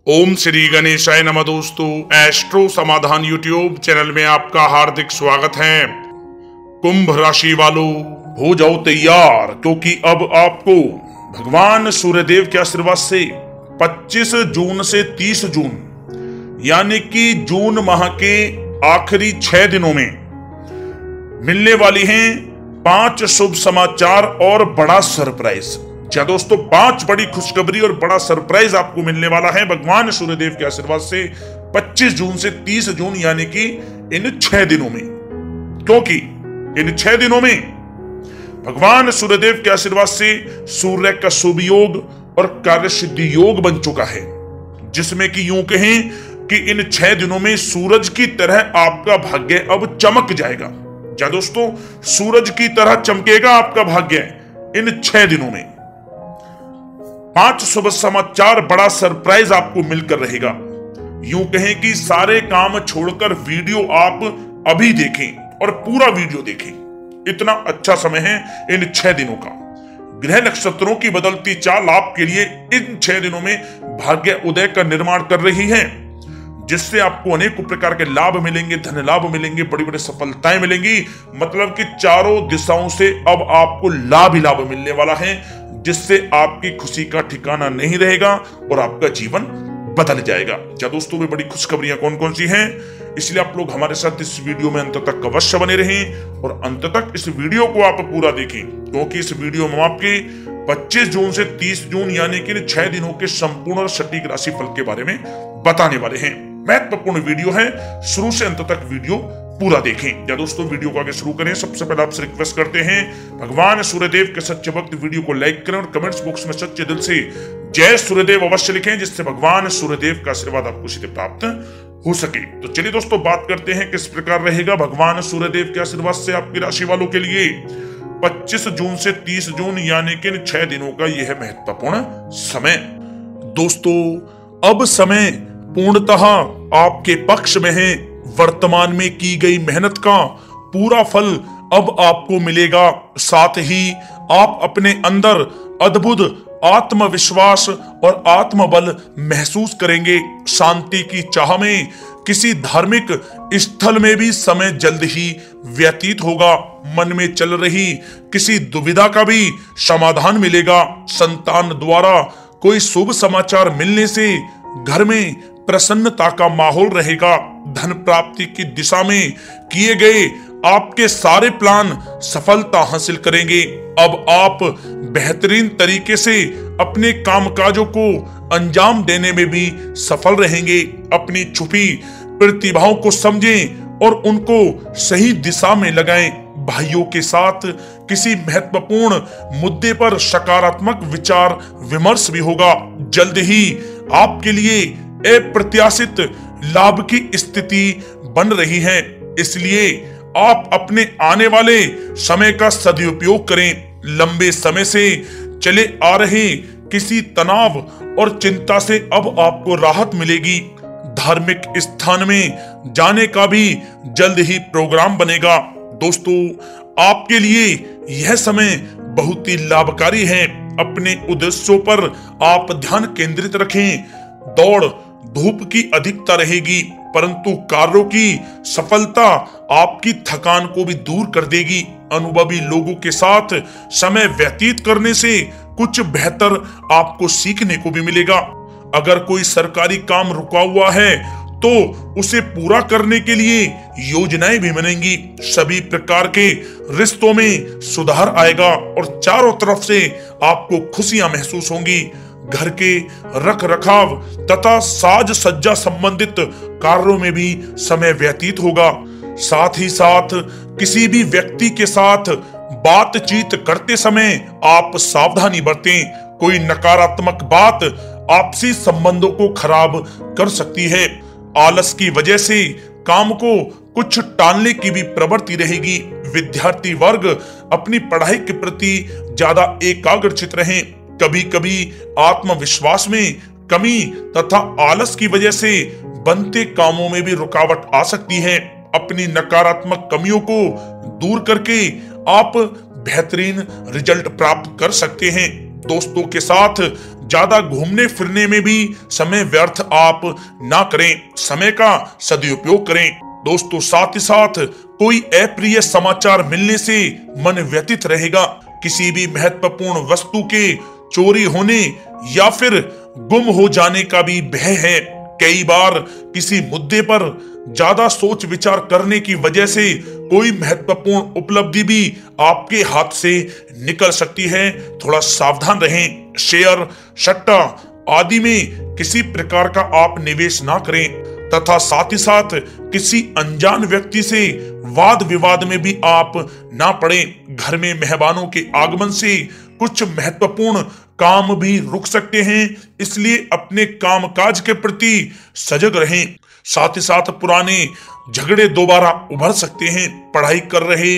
ओम श्री गणेशाय नमः। दोस्तों, एस्ट्रो समाधान यूट्यूब चैनल में आपका हार्दिक स्वागत है। कुंभ राशि वालों, हो जाओ तैयार, क्योंकि अब आपको भगवान सूर्यदेव के आशीर्वाद से 25 जून से 30 जून यानी कि जून माह के आखिरी 6 दिनों में मिलने वाली हैं 5 शुभ समाचार और बड़ा सरप्राइज। क्या दोस्तों, 5 बड़ी खुशखबरी और बड़ा सरप्राइज आपको मिलने वाला है भगवान सूर्यदेव के आशीर्वाद से 25 जून से 30 जून यानी कि इन 6 दिनों में। क्योंकि इन 6 दिनों में भगवान सूर्यदेव के आशीर्वाद से सूर्य का शुभ योग और कार्य सिद्धि योग बन चुका है, जिसमें कि यूं कहें कि इन 6 दिनों में सूरज की तरह आपका भाग्य अब चमक जाएगा। क्या दोस्तों, सूरज की तरह चमकेगा आपका भाग्य इन 6 दिनों में। 5 शुभ समाचार, बड़ा सरप्राइज आपको मिलकर रहेगा। यूं कहें कि सारे काम छोड़कर वीडियो आप अभी देखें और पूरा वीडियो देखें। इतना अच्छा समय है इन 6 दिनों का। ग्रह नक्षत्रों की बदलती चाल आपके लिए इन 6 दिनों में भाग्य उदय का निर्माण कर रही है, जिससे आपको अनेक प्रकार के लाभ मिलेंगे, धन लाभ मिलेंगे, बड़ी बड़ी सफलताएं मिलेंगी। मतलब कि चारों दिशाओं से अब आपको लाभ ही लाभ मिलने वाला है, जिससे आपकी खुशी का ठिकाना नहीं रहेगा और आपका जीवन बदल जाएगा। क्या दोस्तों, में बड़ी खुशखबरियां कौन कौन सी हैं, इसलिए आप लोग हमारे साथ इस वीडियो में अंत तक अवश्य बने रहें और अंत तक इस वीडियो को आप पूरा देखें, क्योंकि इस वीडियो में आपके 25 जून से 30 जून यानी कि 6 दिनों के संपूर्ण और सटीक राशि फल के बारे में बताने वाले हैं। महत्वपूर्ण वीडियो है, शुरू से अंत तक वीडियो पूरा देखें। या दोस्तों, वीडियो को आगे शुरू करें, सबसे पहले आपसे रिक्वेस्ट करते हैं भगवान सूर्यदेव के सच्चे भक्त वीडियो को लाइक करें और कमेंट्स बॉक्स में सच्चे दिल से जय सूर्यदेव अवश्य लिखें, जिससे भगवान सूर्यदेव का आशीर्वाद आपको सीधे प्राप्त हो सके। तो चलिए दोस्तों, बात करते हैं किस प्रकार रहेगा भगवान सूर्यदेव के आशीर्वाद से आपकी राशि वालों के लिए 25 जून से 30 जून यानी कि 6 दिनों का यह महत्वपूर्ण समय। दोस्तों, अब समय पूर्णतः आपके पक्ष में है। वर्तमान में की गई मेहनत का पूरा फल अब आपको मिलेगा। साथ ही आप अपने अंदर अद्भुत आत्मविश्वास और आत्मबल महसूस करेंगे। शांति की चाह में किसी धार्मिक स्थल में भी समय जल्द ही व्यतीत होगा। मन में चल रही किसी दुविधा का भी समाधान मिलेगा। संतान द्वारा कोई शुभ समाचार मिलने से घर में प्रसन्नता का माहौल रहेगा। धन प्राप्ति की दिशा में किए गए आपके सारे प्लान सफलता हासिल करेंगे। अब आप बेहतरीन तरीके से अपने कामकाजों को अंजाम देने में भी सफल रहेंगे। अपनी छुपी प्रतिभाओं को समझें और उनको सही दिशा में लगाएं। भाइयों के साथ किसी महत्वपूर्ण मुद्दे पर सकारात्मक विचार विमर्श भी होगा। जल्द ही आपके लिए अप्रत्याशित लाभ की स्थिति बन रही है, इसलिए आप अपने आने वाले समय का सदुपयोग करें। लंबे समय से चले आ रहे किसी तनाव और चिंता से अब आपको राहत मिलेगी। धार्मिक स्थान में जाने का भी जल्द ही प्रोग्राम बनेगा। दोस्तों, आपके लिए यह समय बहुत ही लाभकारी है। अपने उद्देश्यों पर आप ध्यान केंद्रित रखें। दौड़ धूप की अधिकता रहेगी, परंतु कार्यों की सफलता आपकी थकान को भी दूर कर देगी। अनुभवी लोगों के साथ समय व्यतीत करने से कुछ बेहतर आपको सीखने को भी मिलेगा। अगर कोई सरकारी काम रुका हुआ है तो उसे पूरा करने के लिए योजनाएं भी बनेंगी। सभी प्रकार के रिश्तों में सुधार आएगा और चारों तरफ से आपको खुशियां महसूस होंगी। घर के रख रखाव तथा साज सज्जा संबंधित कार्यों में भी समय व्यतीत होगा। साथ ही साथ किसी भी व्यक्ति के साथ बातचीत करते समय आप सावधानी बरतें। कोई नकारात्मक बात आपसी संबंधों को खराब कर सकती है। आलस की वजह से काम को कुछ टालने की भी प्रवृत्ति रहेगी। विद्यार्थी वर्ग अपनी पढ़ाई के प्रति ज्यादा एकाग्रचित रहें। कभी कभी आत्मविश्वास में कमी तथा आलस की वजह से बनते कामों में भी रुकावट आ सकती है। अपनी नकारात्मक कमियों को दूर करके आप बेहतरीन रिजल्ट प्राप्त कर सकते हैं। दोस्तों के साथ ज्यादा घूमने फिरने में भी समय व्यर्थ आप ना करें, समय का सदुपयोग करें। दोस्तों साथ ही साथ कोई अप्रिय समाचार मिलने से मन व्यथित रहेगा। किसी भी महत्वपूर्ण वस्तु के चोरी होने या फिर गुम हो जाने का भी भय है। कई बार किसी मुद्दे पर ज्यादा सोच विचार करने की वजह से कोई महत्वपूर्ण उपलब्धि भी आपके हाथ से निकल सकती है। थोड़ा सावधान रहें। शेयर, सट्टा आदि में किसी प्रकार का आप निवेश ना करें तथा साथ ही साथ किसी अनजान व्यक्ति से वाद विवाद में भी आप ना पड़ें। घर में मेहमानों के आगमन से कुछ महत्वपूर्ण काम भी रुक सकते हैं, इसलिए अपने कामकाज के प्रति सजग रहें। साथ ही साथ पुराने झगड़े दोबारा उभर सकते हैं। पढ़ाई कर रहे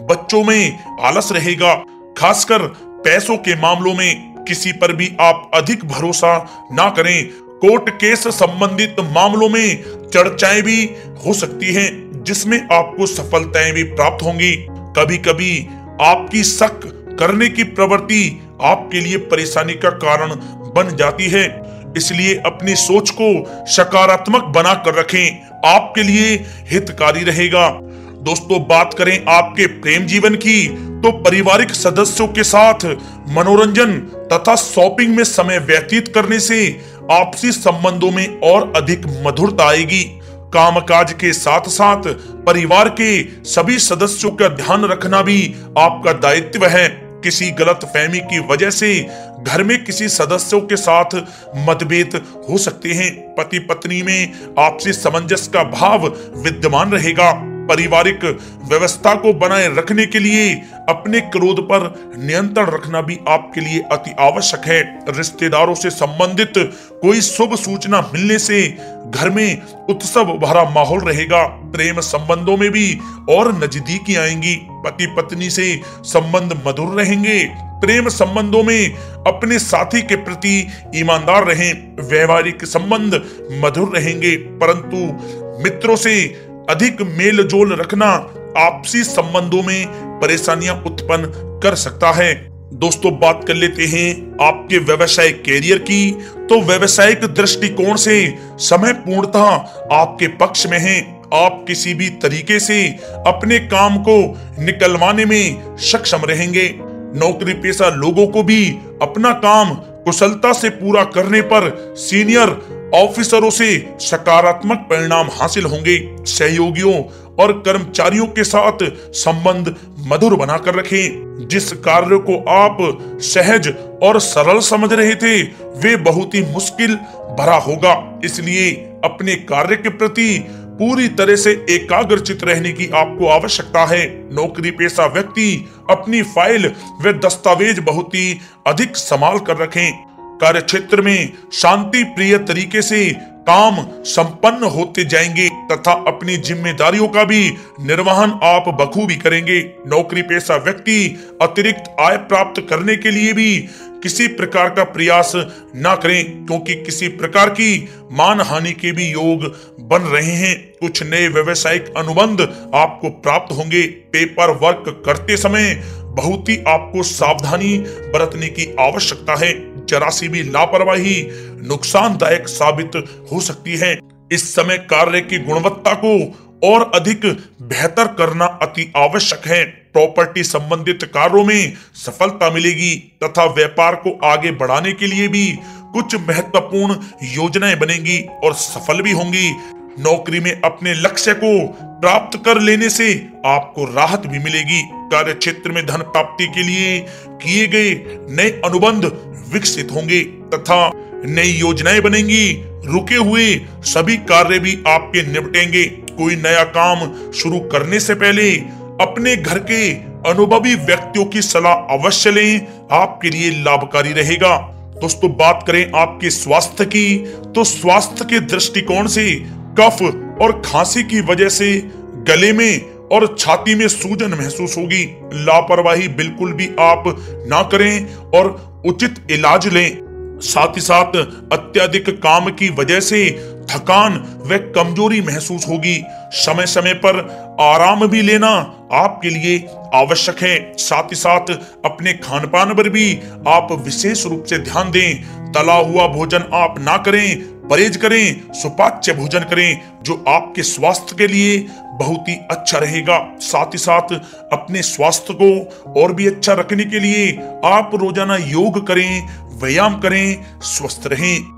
बच्चों में आलस रहेगा। खासकर पैसों के मामलों में किसी पर भी आप अधिक भरोसा ना करें। कोर्ट केस संबंधित मामलों में चर्चाएं भी हो सकती हैं, जिसमें आपको सफलताएं भी प्राप्त होंगी। कभी कभी आपकी शक करने की प्रवृत्ति आपके लिए परेशानी का कारण बन जाती है, इसलिए अपनी सोच को सकारात्मक बना कर रखें, आपके लिए हितकारी रहेगा। दोस्तों बात करें आपके प्रेम जीवन की, तो पारिवारिक सदस्यों के साथ मनोरंजन तथा शॉपिंग में समय व्यतीत करने से आपसी संबंधों में और अधिक मधुरता आएगी। कामकाज के साथ साथ परिवार के सभी सदस्यों का ध्यान रखना भी आपका दायित्व है। किसी गलत फहमी की वजह से घर में किसी सदस्यों के साथ मतभेद हो सकते हैं। पति पत्नी में आपसी सामंजस्य का भाव विद्यमान रहेगा। पारिवारिक व्यवस्था को बनाए रखने के लिए अपने क्रोध पर नियंत्रण रखना भी आपके लिए अति आवश्यक है। रिश्तेदारों से संबंधित कोई शुभ सूचना मिलने से घर में उत्सव भरा माहौल रहेगा। प्रेम संबंधों में भी और नजदीकी आएंगी। पति पत्नी से संबंध मधुर रहेंगे। प्रेम संबंधों में अपने साथी के प्रति ईमानदार रहें। वैवाहिक संबंध मधुर रहेंगे, परंतु मित्रों से अधिक मेल जोल रखना आपसी संबंधों में परेशानियां उत्पन्न कर सकता है। दोस्तों बात कर लेते हैं आपके व्यवसायिक कैरियर की, तो व्यवसायिक दृष्टिकोण से समय पूर्णतः आपके पक्ष में है। आप किसी भी तरीके से अपने काम को निकलवाने में सक्षम रहेंगे। नौकरी पेशा लोगों को भी अपना काम कुशलता से पूरा करने पर सीनियर ऑफिसरों से सकारात्मक परिणाम हासिल होंगे। सहयोगियों और कर्मचारियों के साथ संबंध मधुर बनाकर रखें। जिस कार्य को आप सहज और सरल समझ रहे थे वे बहुत ही मुश्किल भरा होगा, इसलिए अपने कार्य के प्रति पूरी तरह से एकाग्रचित रहने की आपको आवश्यकता है। नौकरी पेशा व्यक्ति अपनी फाइल व दस्तावेज बहुत ही अधिक संभाल कर रखें। कार्य क्षेत्र में शांति प्रिय तरीके से काम संपन्न होते जाएंगे तथा अपनी जिम्मेदारियों का भी निर्वहन आप बखूबी करेंगे। नौकरी पेशा व्यक्ति अतिरिक्त आय प्राप्त करने के लिए भी किसी प्रकार का प्रयास ना करें, क्योंकि किसी प्रकार की मान हानि के भी योग बन रहे हैं। कुछ नए व्यवसायिक अनुबंध आपको प्राप्त होंगे। पेपर वर्क करते समय बहुत ही आपको सावधानी बरतने की आवश्यकता है। जरा सी भी लापरवाही नुकसानदायक साबित हो सकती है। इस समय कार्य की गुणवत्ता को और अधिक बेहतर करना अति आवश्यक है। प्रॉपर्टी संबंधित कार्यों में सफलता मिलेगी तथा व्यापार को आगे बढ़ाने के लिए भी कुछ महत्वपूर्ण योजनाएं बनेंगी और सफल भी होंगी। नौकरी में अपने लक्ष्य को प्राप्त कर लेने से आपको राहत भी मिलेगी। कार्य क्षेत्र में धन प्राप्ति के लिए किए गए नए अनुबंध विकसित होंगे तथा नई योजनाएं बनेंगी। रुके हुए सभी कार्य भी आपके निपटेंगे। कोई नया काम शुरू करने से पहले अपने घर के अनुभवी व्यक्तियों की सलाह अवश्य लें, आपके लिए लाभकारी रहेगा। दोस्तों बात करें आपके स्वास्थ्य की, तो स्वास्थ्य के दृष्टिकोण से कफ और खांसी की वजह से गले में और छाती में सूजन महसूस होगी। लापरवाही बिल्कुल भी आप ना करें और उचित इलाज लें। साथ ही साथ अत्यधिक काम की वजह से थकान व कमजोरी महसूस होगी। समय समय पर आराम भी लेना आपके लिए आवश्यक है। साथ ही साथ अपने खान पान पर भी आप विशेष रूप से ध्यान दें। तला हुआ भोजन आप ना करें, परहेज करें, सुपाच्य भोजन करें जो आपके स्वास्थ्य के लिए बहुत ही अच्छा रहेगा। साथ ही साथ अपने स्वास्थ्य को और भी अच्छा रखने के लिए आप रोजाना योग करें, व्यायाम करें, स्वस्थ रहें।